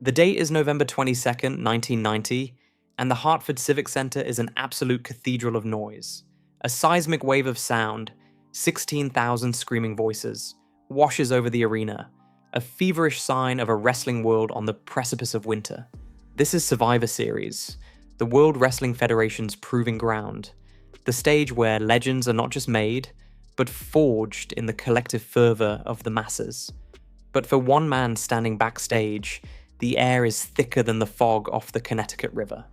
The date is November 22nd, 1990, and the Hartford Civic Center is an absolute cathedral of noise. A seismic wave of sound, 16,000 screaming voices, washes over the arena, a feverish sign of a wrestling world on the precipice of winter. This is Survivor Series, the World Wrestling Federation's proving ground, the stage where legends are not just made, but forged in the collective fervor of the masses. But for one man standing backstage, the air is thicker than the fog off the Connecticut River.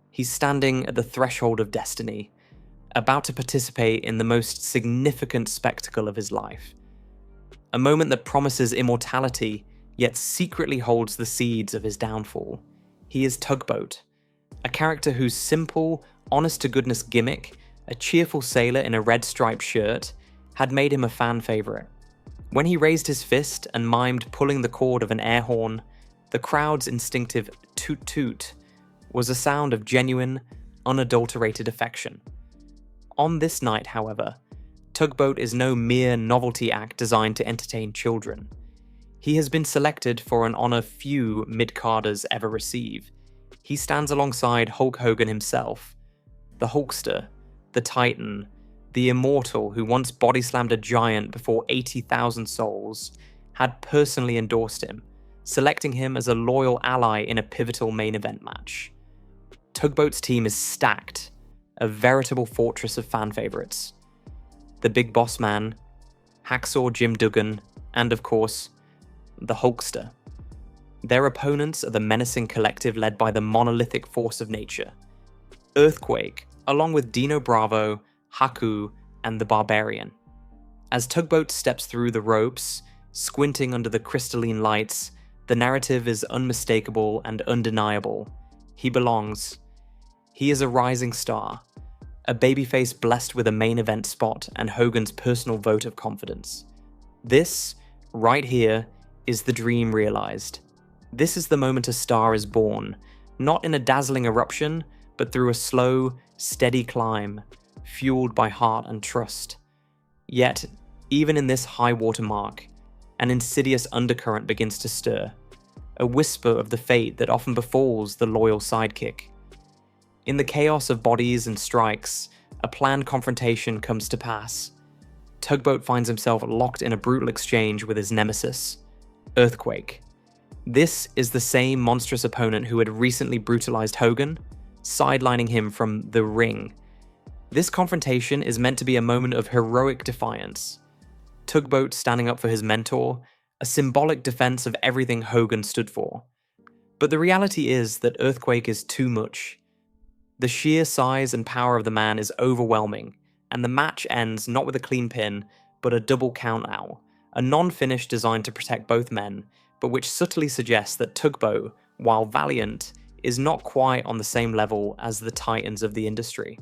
He's standing at the threshold of destiny, about to participate in the most significant spectacle of his life. A moment that promises immortality, yet secretly holds the seeds of his downfall. He is Tugboat, a character whose simple, honest-to-goodness gimmick, a cheerful sailor in a red striped shirt, had made him a fan favorite. When he raised his fist and mimed pulling the cord of an air horn, the crowd's instinctive toot toot was a sound of genuine, unadulterated affection. On this night, however, Tugboat is no mere novelty act designed to entertain children. He has been selected for an honor few mid-carders ever receive. He stands alongside Hulk Hogan himself, the Hulkster, the Titan, the Immortal who once body-slammed a giant before 80,000 souls, had personally endorsed him, selecting him as a loyal ally in a pivotal main event match. Tugboat's team is stacked, a veritable fortress of fan favorites. The Big Boss Man, Hacksaw Jim Duggan, and of course, the Hulkster. Their opponents are the menacing collective led by the monolithic force of nature, Earthquake, along with Dino Bravo, Haku, and the Barbarian. As Tugboat steps through the ropes, squinting under the crystalline lights, the narrative is unmistakable and undeniable. He belongs. He is a rising star, a babyface blessed with a main event spot and Hogan's personal vote of confidence. This, right here, is the dream realized. This is the moment a star is born, not in a dazzling eruption, but through a slow, steady climb, fueled by heart and trust. Yet, even in this high water mark, an insidious undercurrent begins to stir, a whisper of the fate that often befalls the loyal sidekick. In the chaos of bodies and strikes, a planned confrontation comes to pass. Tugboat finds himself locked in a brutal exchange with his nemesis, Earthquake. This is the same monstrous opponent who had recently brutalized Hogan, sidelining him from the ring. This confrontation is meant to be a moment of heroic defiance. Tugboat standing up for his mentor, a symbolic defense of everything Hogan stood for. But the reality is that Earthquake is too much. The sheer size and power of the man is overwhelming, and the match ends not with a clean pin, but a double count-out, a non-finish designed to protect both men, but which subtly suggests that Tugboat, while valiant, is not quite on the same level as the titans of the industry.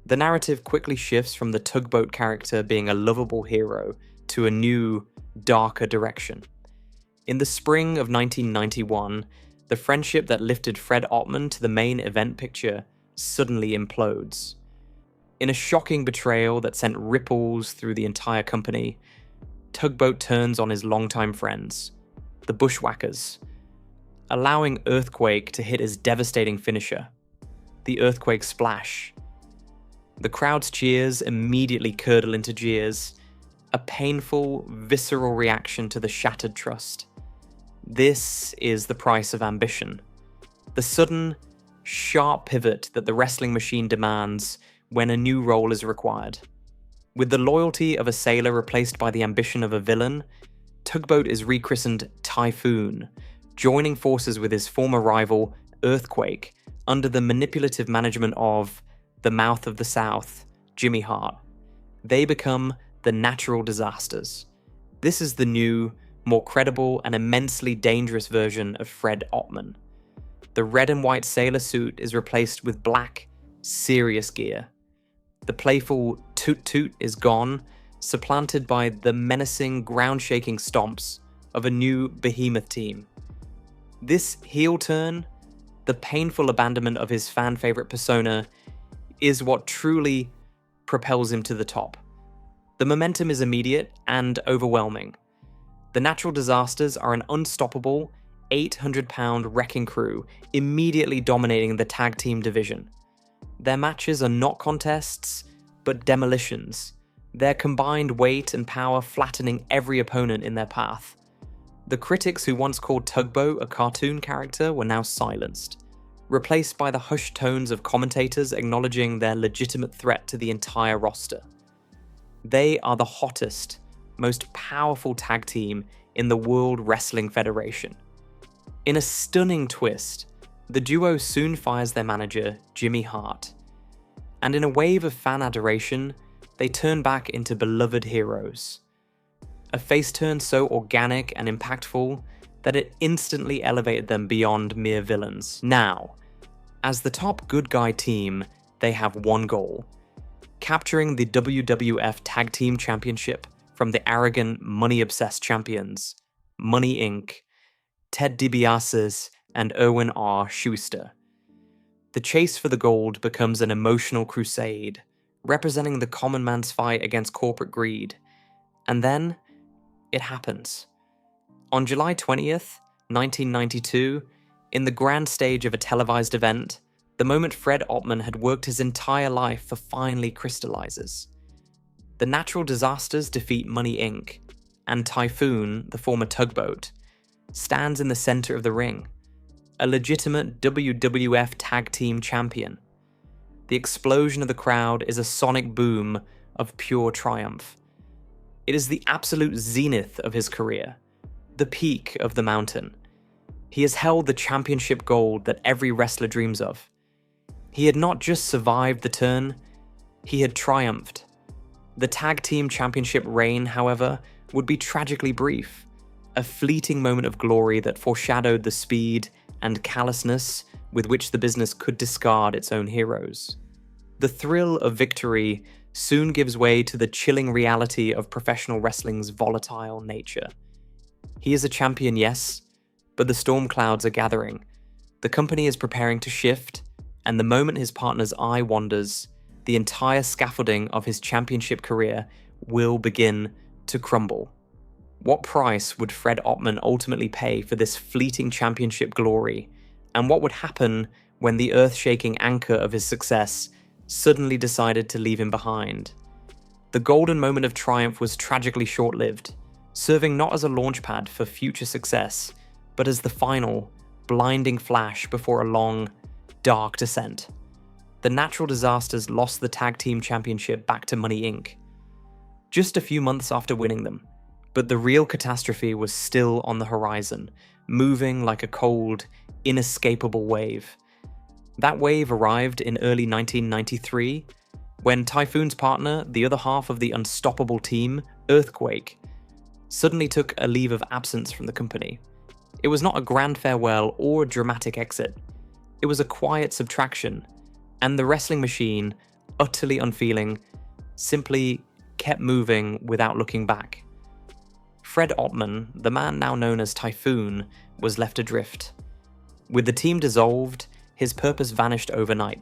The narrative quickly shifts from the Tugboat character being a lovable hero to a new, darker direction. In the spring of 1991, the friendship that lifted Fred Ottman to the main event picture suddenly implodes. In a shocking betrayal that sent ripples through the entire company, Tugboat turns on his longtime friends, the Bushwhackers, allowing Earthquake to hit his devastating finisher, the Earthquake Splash. The crowd's cheers immediately curdle into jeers, a painful, visceral reaction to the shattered trust. This is the price of ambition. The sudden, sharp pivot that the wrestling machine demands when a new role is required. With the loyalty of a sailor replaced by the ambition of a villain, Tugboat is rechristened Typhoon, joining forces with his former rival, Earthquake, under the manipulative management of the Mouth of the South, Jimmy Hart. They become the Natural Disasters. This is the new, more credible and immensely dangerous version of Fred Ottman. The red and white sailor suit is replaced with black, serious gear. The playful toot toot is gone, supplanted by the menacing, ground-shaking stomps of a new behemoth team. This heel turn, the painful abandonment of his fan-favorite persona, is what truly propels him to the top. The momentum is immediate and overwhelming. The Natural Disasters are an unstoppable, 800-pound wrecking crew immediately dominating the tag team division. Their matches are not contests, but demolitions, their combined weight and power flattening every opponent in their path. The critics who once called Tugboat a cartoon character were now silenced, replaced by the hushed tones of commentators acknowledging their legitimate threat to the entire roster. They are the hottest, most powerful tag team in the World Wrestling Federation. In a stunning twist, the duo soon fires their manager, Jimmy Hart. And in a wave of fan adoration, they turn back into beloved heroes. A face turn so organic and impactful that it instantly elevated them beyond mere villains. Now, as the top good guy team, they have one goal: capturing the WWF Tag Team Championship from the arrogant, money-obsessed champions, Money Inc., Ted DiBiase, and Erwin R. Schuster. The chase for the gold becomes an emotional crusade, representing the common man's fight against corporate greed. And then, it happens. On July 20th, 1992, in the grand stage of a televised event, the moment Fred Ottman had worked his entire life for finally crystallizes. The Natural Disasters defeat Money Inc., and Typhoon, the former Tugboat, stands in the center of the ring, a legitimate WWF Tag Team Champion. The explosion of the crowd is a sonic boom of pure triumph. It is the absolute zenith of his career, the peak of the mountain. He has held the championship gold that every wrestler dreams of. He had not just survived the turn, he had triumphed. The Tag Team Championship reign, however, would be tragically brief, a fleeting moment of glory that foreshadowed the speed and callousness with which the business could discard its own heroes. The thrill of victory soon gives way to the chilling reality of professional wrestling's volatile nature. He is a champion, yes, but the storm clouds are gathering. The company is preparing to shift, and the moment his partner's eye wanders, the entire scaffolding of his championship career will begin to crumble. What price would Fred Ottman ultimately pay for this fleeting championship glory, and what would happen when the earth-shaking anchor of his success suddenly decided to leave him behind? The golden moment of triumph was tragically short-lived, serving not as a launchpad for future success, but as the final, blinding flash before a long, dark descent. The Natural Disasters lost the Tag Team Championship back to Money Inc. just a few months after winning them, but the real catastrophe was still on the horizon, moving like a cold, inescapable wave. That wave arrived in early 1993, when Typhoon's partner, the other half of the unstoppable team, Earthquake, suddenly took a leave of absence from the company. It was not a grand farewell or a dramatic exit. It was a quiet subtraction, and the wrestling machine, utterly unfeeling, simply kept moving without looking back. Fred Ottman, the man now known as Typhoon, was left adrift. With the team dissolved, his purpose vanished overnight.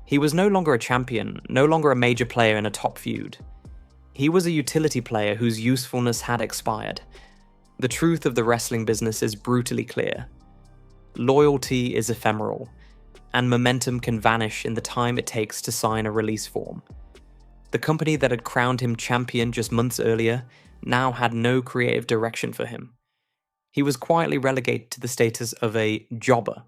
He was no longer a champion, no longer a major player in a top feud. He was a utility player whose usefulness had expired. The truth of the wrestling business is brutally clear. Loyalty is ephemeral, and momentum can vanish in the time it takes to sign a release form. The company that had crowned him champion just months earlier now had no creative direction for him. He was quietly relegated to the status of a jobber,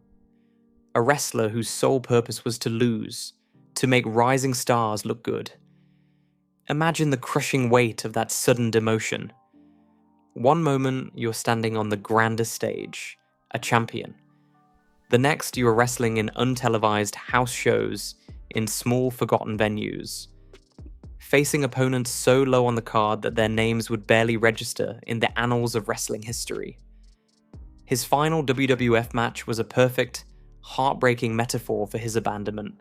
a wrestler whose sole purpose was to lose, to make rising stars look good. Imagine the crushing weight of that sudden demotion. One moment you're standing on the grandest stage, a champion. The next you are wrestling in untelevised house shows in small forgotten venues, facing opponents so low on the card that their names would barely register in the annals of wrestling history. His final WWF match was a perfect, heartbreaking metaphor for his abandonment.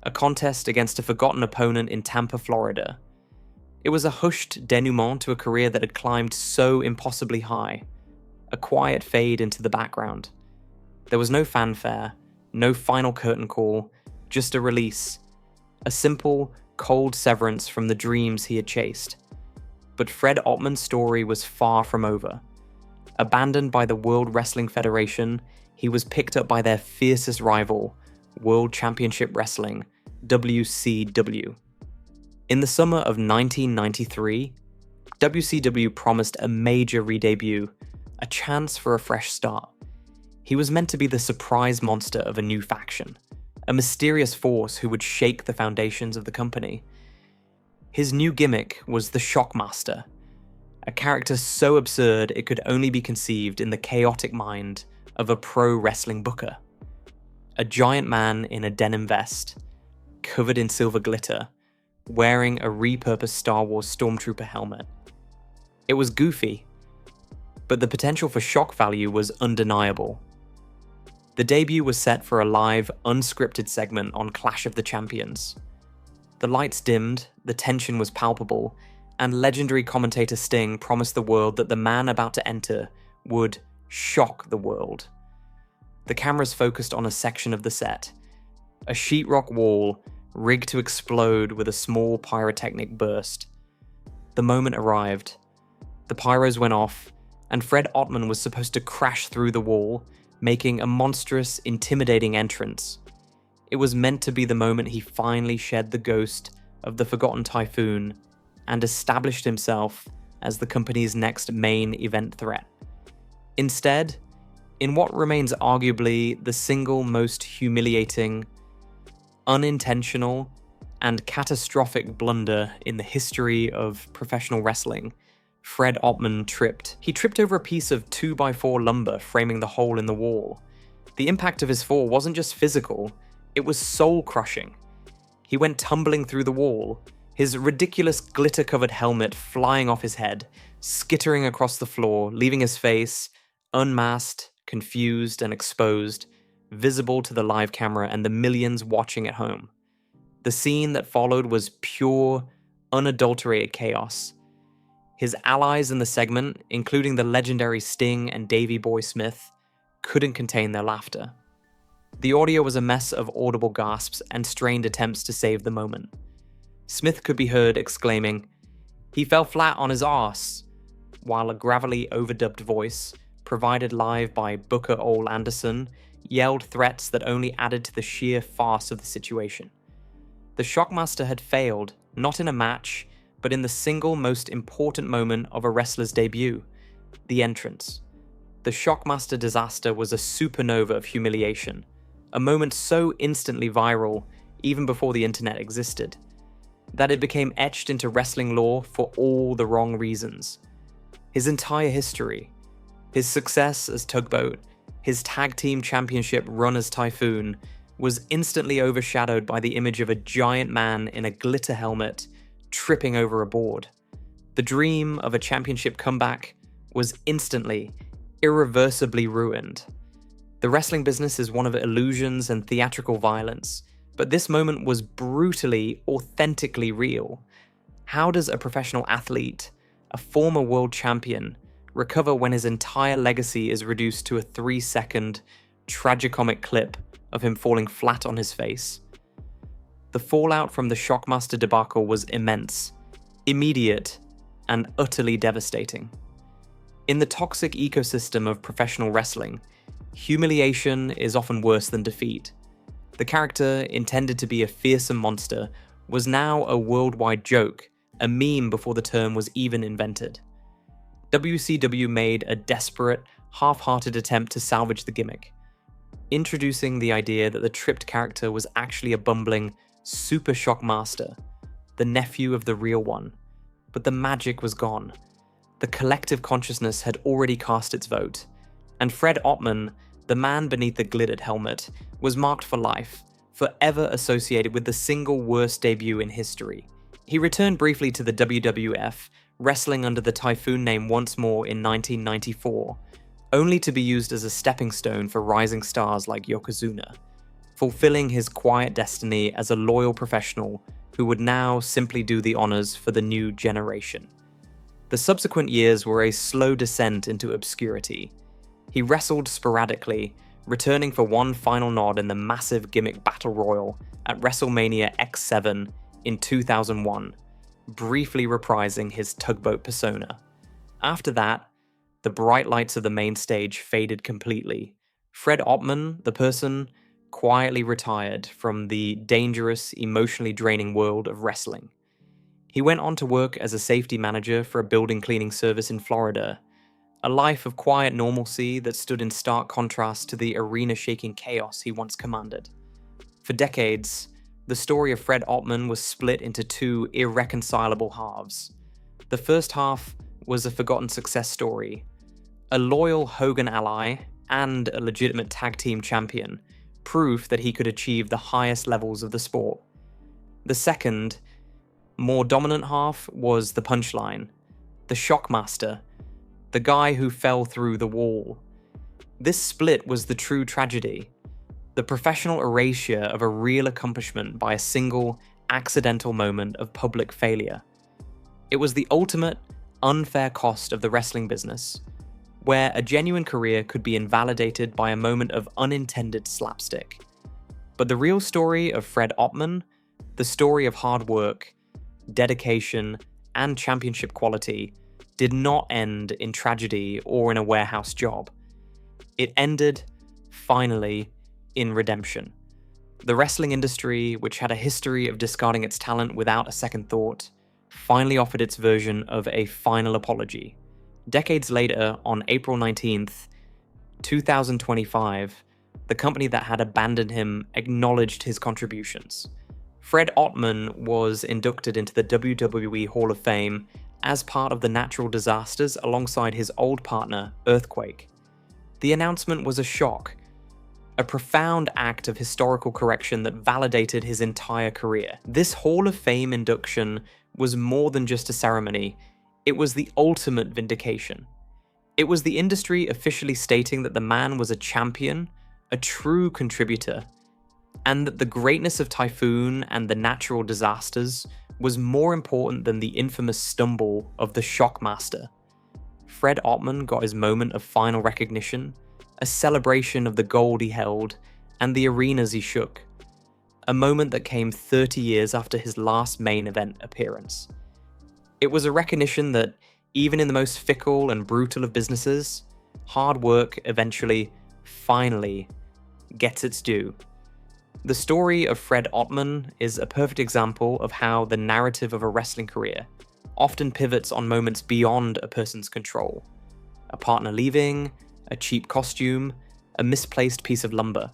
A contest against a forgotten opponent in Tampa, Florida. It was a hushed denouement to a career that had climbed so impossibly high. A quiet fade into the background. There was no fanfare, no final curtain call, just a release. A simple, cold severance from the dreams he had chased. But Fred Ottman's story was far from over. Abandoned by the World Wrestling Federation, he was picked up by their fiercest rival, World Championship Wrestling, WCW. In the summer of 1993, WCW promised a major re-debut, a chance for a fresh start. He was meant to be the surprise monster of a new faction, a mysterious force who would shake the foundations of the company. His new gimmick was the Shockmaster, a character so absurd it could only be conceived in the chaotic mind of a pro wrestling booker. A giant man in a denim vest, covered in silver glitter, wearing a repurposed Star Wars Stormtrooper helmet. It was goofy, but the potential for shock value was undeniable. The debut was set for a live, unscripted segment on Clash of the Champions. The lights dimmed, the tension was palpable, and legendary commentator Sting promised the world that the man about to enter would shock the world. The cameras focused on a section of the set, a sheetrock wall rigged to explode with a small pyrotechnic burst. The moment arrived. The pyros went off, and Fred Ottman was supposed to crash through the wall, making a monstrous, intimidating entrance. It was meant to be the moment he finally shed the ghost of the forgotten Typhoon and established himself as the company's next main event threat. Instead, in what remains arguably the single most humiliating, unintentional, and catastrophic blunder in the history of professional wrestling, Fred Ottman tripped. He tripped over a piece of 2x4 lumber framing the hole in the wall. The impact of his fall wasn't just physical, it was soul-crushing. He went tumbling through the wall, his ridiculous glitter-covered helmet flying off his head, skittering across the floor, leaving his face unmasked, confused, and exposed, visible to the live camera and the millions watching at home. The scene that followed was pure, unadulterated chaos. His allies in the segment, including the legendary Sting and Davey Boy Smith, couldn't contain their laughter. The audio was a mess of audible gasps and strained attempts to save the moment. Smith could be heard exclaiming, "He fell flat on his arse," while a gravelly overdubbed voice, provided live by Booker Ole Anderson, yelled threats that only added to the sheer farce of the situation. The Shockmaster had failed, not in a match, but in the single most important moment of a wrestler's debut, the entrance. The Shockmaster disaster was a supernova of humiliation, a moment so instantly viral, even before the internet existed, that it became etched into wrestling lore for all the wrong reasons. His entire history, his success as Tugboat, his tag team championship run as Typhoon, was instantly overshadowed by the image of a giant man in a glitter helmet tripping over a board. The dream of a championship comeback was instantly, irreversibly ruined. The wrestling business is one of illusions and theatrical violence, but this moment was brutally, authentically real. How does a professional athlete, a former world champion, recover when his entire legacy is reduced to a 3-second, tragicomic clip of him falling flat on his face? The fallout from the Shockmaster debacle was immense, immediate, and utterly devastating. In the toxic ecosystem of professional wrestling, humiliation is often worse than defeat. The character, intended to be a fearsome monster, was now a worldwide joke, a meme before the term was even invented. WCW made a desperate, half-hearted attempt to salvage the gimmick, introducing the idea that the tripped character was actually a bumbling Super Shockmaster, the nephew of the real one. But the magic was gone. The collective consciousness had already cast its vote, and Fred Ottman, the man beneath the glittered helmet, was marked for life, forever associated with the single worst debut in history. He returned briefly to the WWF, wrestling under the Typhoon name once more in 1994, only to be used as a stepping stone for rising stars like Yokozuna, fulfilling his quiet destiny as a loyal professional who would now simply do the honors for the new generation. The subsequent years were a slow descent into obscurity. He wrestled sporadically, returning for one final nod in the massive gimmick battle royal at WrestleMania X7 in 2001, briefly reprising his Tugboat persona. After that, the the bright lights of the main stage faded completely. Fred Ottman, the person, quietly retired from the dangerous, emotionally draining world of wrestling. He went on to work as a safety manager for a building cleaning service in Florida, a life of quiet normalcy that stood in stark contrast to the arena-shaking chaos he once commanded. For decades, the story of Fred Ottman was split into two irreconcilable halves. The first half was a forgotten success story, a loyal Hogan ally and a legitimate tag team champion, proof that he could achieve the highest levels of the sport. The second, more dominant half was the punchline, the Shockmaster, the guy who fell through the wall. This split was the true tragedy, the professional erasure of a real accomplishment by a single, accidental moment of public failure. It was the ultimate, unfair cost of the wrestling business, where a genuine career could be invalidated by a moment of unintended slapstick. But the real story of Fred Ottman, the story of hard work, dedication, and championship quality, did not end in tragedy or in a warehouse job. It ended, finally, in redemption. The wrestling industry, which had a history of discarding its talent without a second thought, finally offered its version of a final apology. Decades later, on April 19th, 2025, the company that had abandoned him acknowledged his contributions. Fred Ottman was inducted into the WWE Hall of Fame as part of the natural disasters alongside his old partner, Earthquake. The announcement was a shock, a profound act of historical correction that validated his entire career. This Hall of Fame induction was more than just a ceremony, it was the ultimate vindication. It was the industry officially stating that the man was a champion, a true contributor, and that the greatness of Typhoon and the natural disasters was more important than the infamous stumble of the Shockmaster. Fred Ottman got his moment of final recognition, a celebration of the gold he held and the arenas he shook. A moment that came 30 years after his last main event appearance. It was a recognition that, even in the most fickle and brutal of businesses, hard work eventually, finally, gets its due. The story of Fred Ottman is a perfect example of how the narrative of a wrestling career often pivots on moments beyond a person's control. A partner leaving, a cheap costume, a misplaced piece of lumber.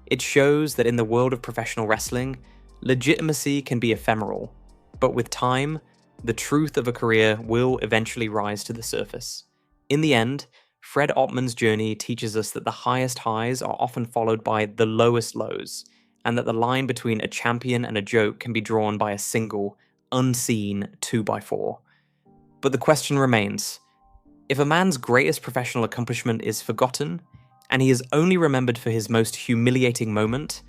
It shows that in the world of professional wrestling, legitimacy can be ephemeral, but with time, the truth of a career will eventually rise to the surface. In the end, Fred Ottman's journey teaches us that the highest highs are often followed by the lowest lows, and that the line between a champion and a joke can be drawn by a single, unseen 2x4. But the question remains, if a man's greatest professional accomplishment is forgotten, and he is only remembered for his most humiliating moment,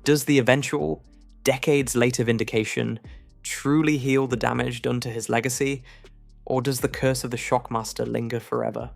does the eventual, decades later vindication truly heal the damage done to his legacy, or does the curse of the Shockmaster linger forever?